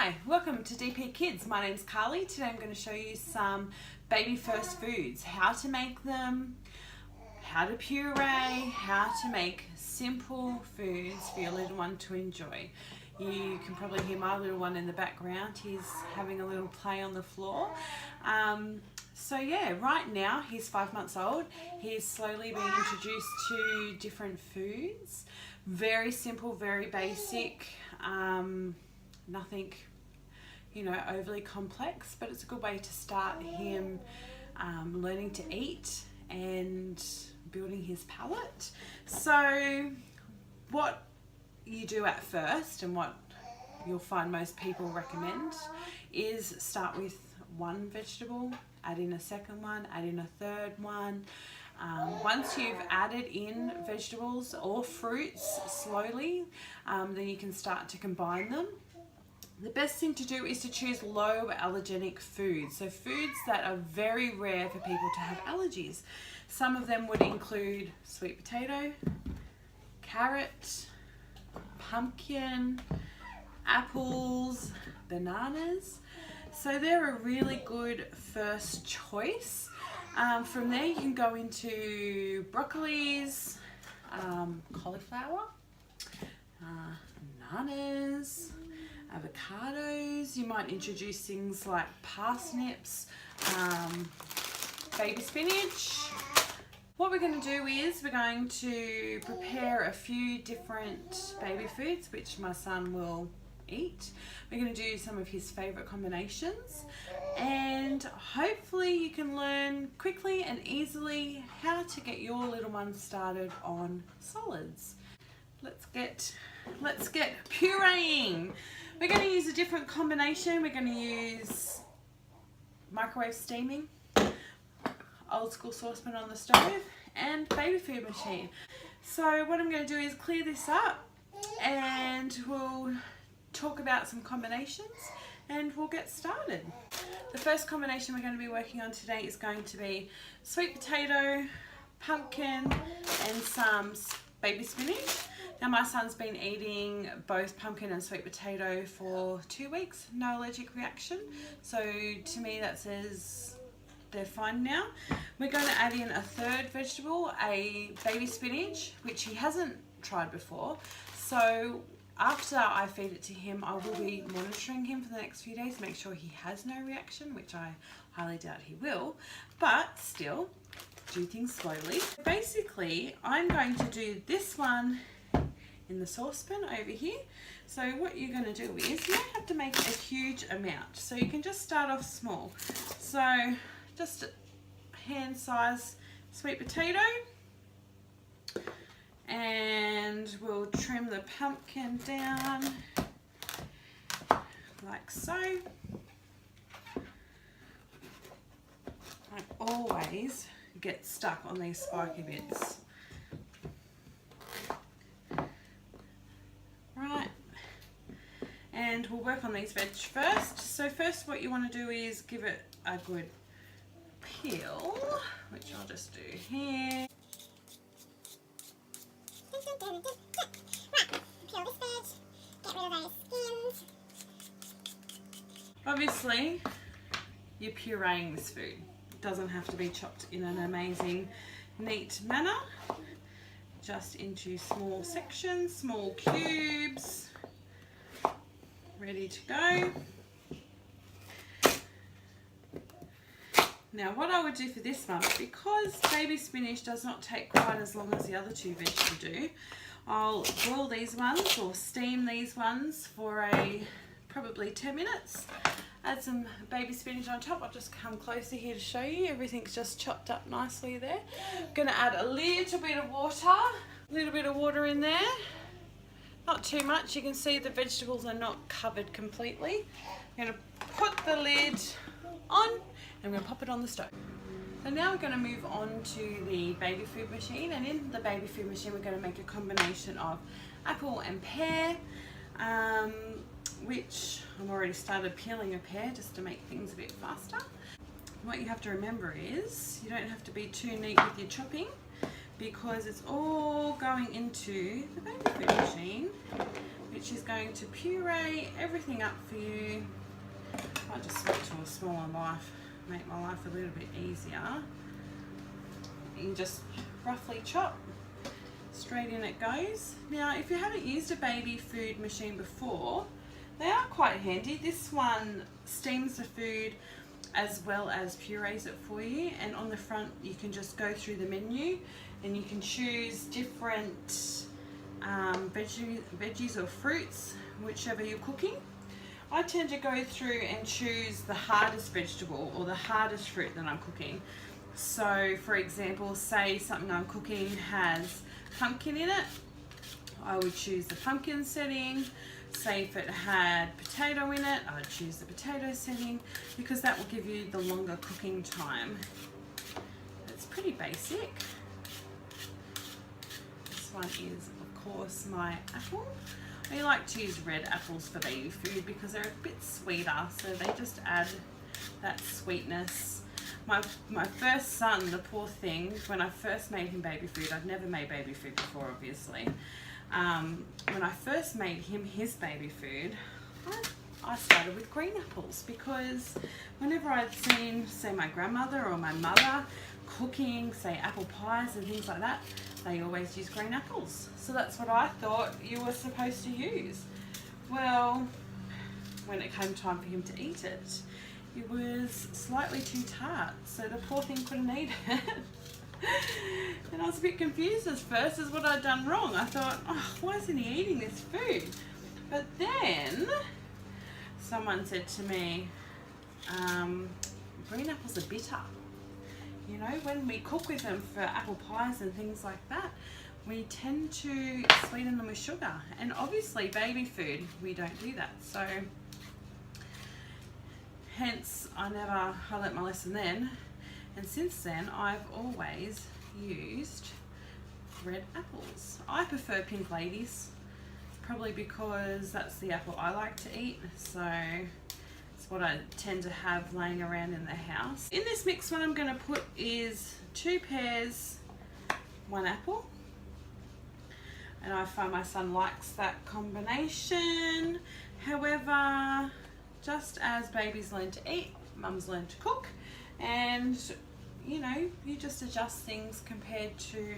Hi, welcome to DP Kids. My name's Carly. Today I'm going to show you some baby first foods, how to make them, how to puree, how to make simple foods for your little one to enjoy. You can probably hear my little one in the background. He's having a little play on the floor. So yeah, right now he's 5 months old. He's slowly being introduced to different foods. Very simple, very basic. Nothing, overly complex, but it's a good way to start him learning to eat and building his palate. So what you do at first, and what you'll find most people recommend, is start with one vegetable, add in a second one, add in a third one. Once you've added in vegetables or fruits slowly, then you can start to combine them. The best thing to do is to choose low allergenic foods, so foods that are very rare for people to have allergies. Some of them would include sweet potato, carrot, pumpkin, apples, bananas. So they're a really good first choice. From there you can go into broccolis, cauliflower, bananas, avocados. You might introduce things like parsnips, baby spinach. What we're going to do is we're going to prepare a few different baby foods which my son will eat. We're going to do some of his favourite combinations, and hopefully you can learn quickly and easily how to get your little one started on solids. Let's get pureeing. We're going to use a different combination. We're going to use microwave steaming, old school saucepan on the stove, and baby food machine. So what I'm going to do is clear this up and we'll talk about some combinations and we'll get started. The first combination we're going to be working on today is going to be sweet potato, pumpkin, and some baby spinach. Now my son's been eating both pumpkin and sweet potato for 2 weeks, no allergic reaction. So to me that says they're fine now. We're going to add in a third vegetable, a baby spinach, which he hasn't tried before. So after I feed it to him, I will be monitoring him for the next few days to make sure he has no reaction, which I highly doubt he will, but still, do things slowly. Basically, I'm going to do this one in the saucepan over here. So what you're going to do is, you don't have to make a huge amount, so you can just start off small. So just a hand size sweet potato, and we'll trim the pumpkin down like so. I always get stuck on these spiky bits. Right, and we'll work on these veg first. So first what you want to do is give it a good peel, which I'll just do here. Peel this veg, get rid of those skins. Obviously, you're pureeing this food. It doesn't have to be chopped in an amazing, neat manner. Just into small sections, small cubes, ready to go. Now what I would do for this one, because baby spinach does not take quite as long as the other two veggies do, I'll boil these ones or steam these ones for probably 10 minutes. Add some baby spinach on top. I'll just come closer here to show you. Everything's just chopped up nicely there. I'm going to add a little bit of water in there. Not too much. You can see the vegetables are not covered completely. I'm going to put the lid on and I'm going to pop it on the stove. So now we're going to move on to the baby food machine, and in the baby food machine we're going to make a combination of apple and pear, which I've already started peeling a pear just to make things a bit faster. What you have to remember is you don't have to be too neat with your chopping, because it's all going into the baby food machine, which which is going to puree everything up for you. I just switch to a smaller knife, make my life a little bit easier. You just roughly chop, straight in it goes. Now, if you haven't used a baby food machine before, they are quite handy. This one steams the food as well as purees it for you, and on the front you can just go through the menu and you can choose different veggies or fruits, whichever you're cooking. I tend to go through and choose the hardest vegetable or the hardest fruit that I'm cooking. So for example, say something I'm cooking has pumpkin in it, I would choose the pumpkin setting. Say if it had potato in it, I would choose the potato setting, because that will give you the longer cooking time. It's pretty basic. This one is of course my apple. I like to use red apples for baby food because they're a bit sweeter, so they just add that sweetness. My first son, the poor thing, when I first made him baby food, I'd never made baby food before obviously. When I first made him his baby food, I started with green apples, because whenever I'd seen, say, my grandmother or my mother cooking, say, apple pies and things like that, they always use green apples. So that's what I thought you were supposed to use. Well, when it came time for him to eat it, it was slightly too tart, so the poor thing couldn't eat it. And I was a bit confused at first as what I'd done wrong. I thought, oh, why isn't he eating this food? But then someone said to me, green apples are bitter. You know, when we cook with them for apple pies and things like that, we tend to sweeten them with sugar. And obviously baby food, we don't do that. So hence I learnt my lesson then. And since then, I've always used red apples. I prefer pink ladies, probably because that's the apple I like to eat. So it's what I tend to have laying around in the house. In this mix, what I'm going to put is 2 pears, 1 apple. And I find my son likes that combination. However, just as babies learn to eat, mums learn to cook. And you know, you just adjust things compared to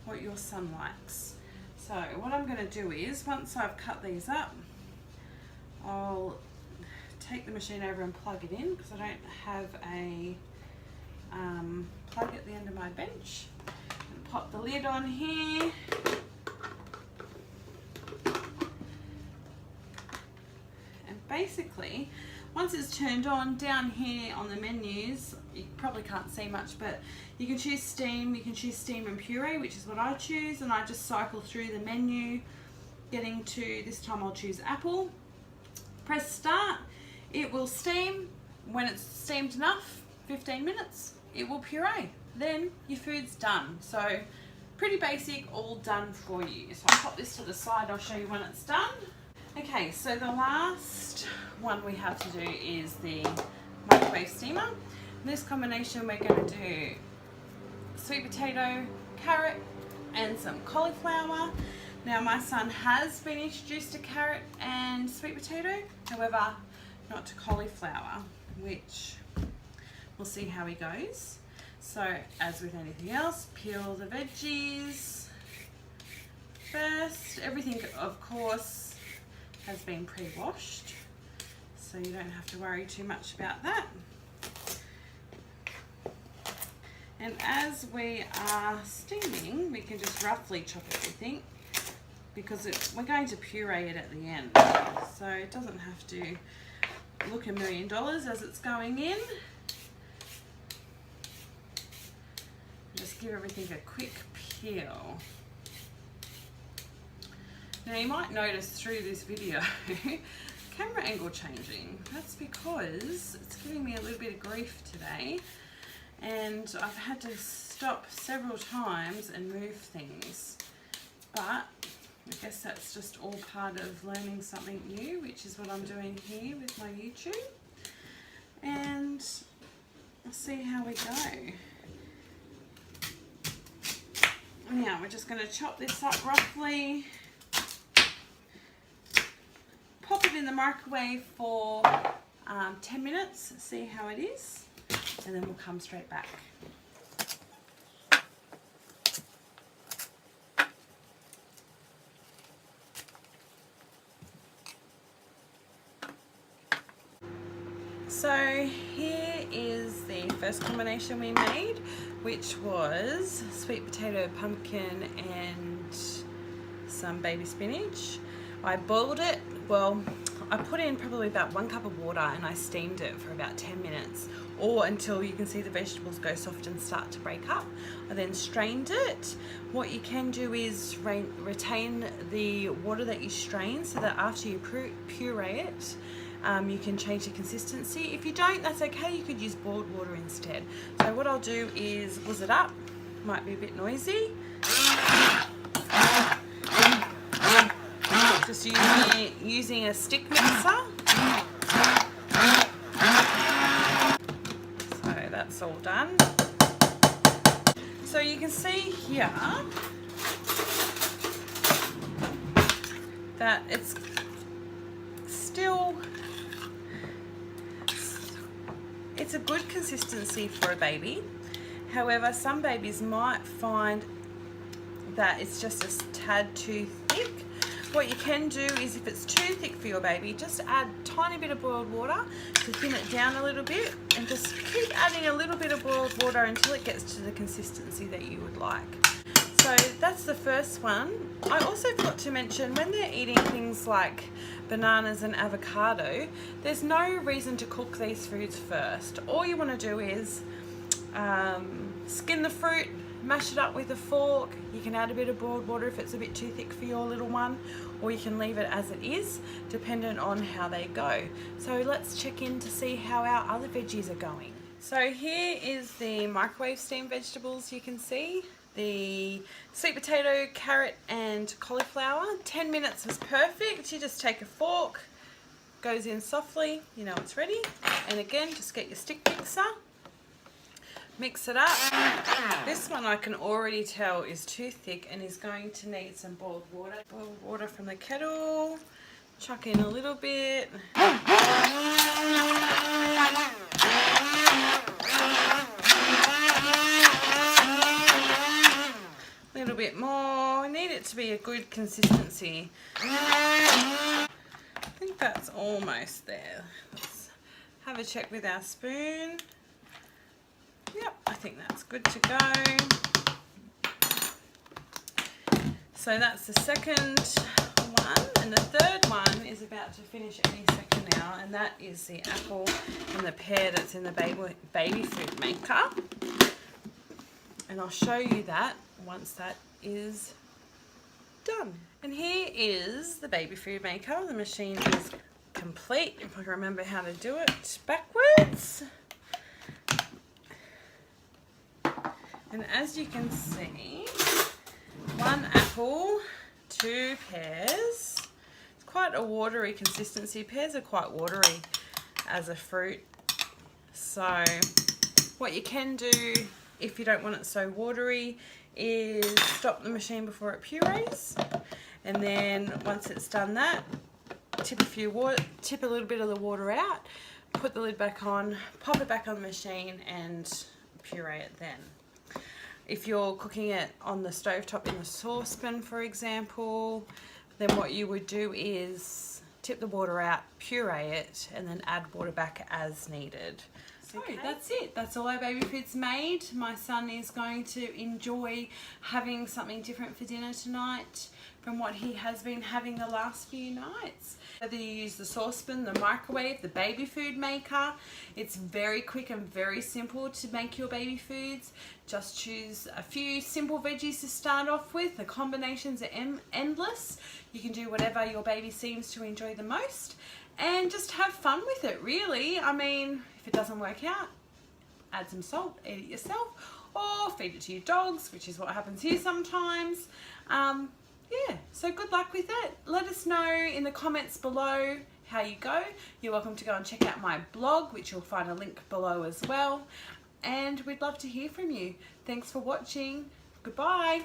what your son likes. So what I'm going to do is, once I've cut these up, I'll take the machine over and plug it in, because I don't have a plug at the end of my bench. And pop the lid on here. And basically, once it's turned on, down here on the menus, you probably can't see much, but you can choose steam, you can choose steam and puree, which is what I choose, and I just cycle through the menu, getting to, this time I'll choose apple. Press start, it will steam. When it's steamed enough, 15 minutes, it will puree. Then your food's done. So pretty basic, all done for you. So I'll pop this to the side, I'll show you when it's done. Okay, so the last one we have to do is the microwave steamer. In this combination, we're going to do sweet potato, carrot, and some cauliflower. Now, my son has been introduced to carrot and sweet potato, however, not to cauliflower, which we'll see how he goes. So, as with anything else, peel the veggies first. Everything, of course, has been pre-washed, so you don't have to worry too much about that. And as we are steaming, we can just roughly chop everything, because we're going to puree it at the end, so it doesn't have to look $1 million as it's going in. Just give everything a quick peel. Now you might notice through this video, camera angle changing. That's because it's giving me a little bit of grief today, and I've had to stop several times and move things. But I guess that's just all part of learning something new, which is what I'm doing here with my YouTube. And we'll see how we go. Now we're just going to chop this up roughly. in the microwave for 10 minutes, see how it is, and then we'll come straight back. So here is the first combination we made, which was sweet potato, pumpkin and some baby spinach. I boiled it, well, I put in probably about 1 cup of water and I steamed it for about 10 minutes or until you can see the vegetables go soft and start to break up. I then strained it. What you can do is retain the water that you strain so that after you puree it, you can change the consistency. If you don't, that's okay, you could use boiled water instead. So what I'll do is whiz it up, might be a bit noisy. Just using a stick mixer. So that's all done. So you can see here that it's still, it's a good consistency for a baby. However, some babies might find that it's just a tad too thick. What you can do is, if it's too thick for your baby, just add a tiny bit of boiled water to thin it down a little bit, and just keep adding a little bit of boiled water until it gets to the consistency that you would like. So that's the first one. I also forgot to mention, when they're eating things like bananas and avocado, there's no reason to cook these foods first. All you want to do is skin the fruit, mash it up with a fork. You can add a bit of boiled water if it's a bit too thick for your little one, or you can leave it as it is, dependent on how they go. So let's check in to see how our other veggies are going. So here is the microwave steamed vegetables. You can see the sweet potato, carrot and cauliflower. 10 minutes was perfect. You just take a fork, goes in softly, you know it's ready. And again, just get your stick mixer, mix it up. This one I can already tell is too thick and is going to need some boiled water. Boiled water from the kettle, chuck in a little bit. A little bit more. Need it to be a good consistency. I think that's almost there. Let's have a check with our spoon. Yep, I think that's good to go. So that's the second one, and the third one is about to finish any second now, and that is the apple and the pear that's in the baby food maker. And I'll show you that once that is done. And here is the baby food maker. The machine is complete, if I can remember how to do it backwards. And as you can see, 1 apple, 2 pears. It's quite a watery consistency. Pears are quite watery as a fruit. So what you can do, if you don't want it so watery, is stop the machine before it purees. And then once it's done that, tip a little bit of the water out, put the lid back on, pop it back on the machine and puree it then. If you're cooking it on the stovetop in the saucepan, for example, then what you would do is tip the water out, puree it, and then add water back as needed. So that's it. That's all our baby food's made. My son is going to enjoy having something different for dinner tonight from what he has been having the last few nights. Whether you use the saucepan, the microwave, the baby food maker, it's very quick and very simple to make your baby foods. Just choose a few simple veggies to start off with. The combinations are endless. You can do whatever your baby seems to enjoy the most and just have fun with it, really. I mean, if it doesn't work out, add some salt, eat it yourself, or feed it to your dogs, which is what happens here sometimes. Yeah, so good luck with it. Let us know in the comments below how you go. You're welcome to go and check out my blog, which you'll find a link below as well. And we'd love to hear from you. Thanks for watching. Goodbye.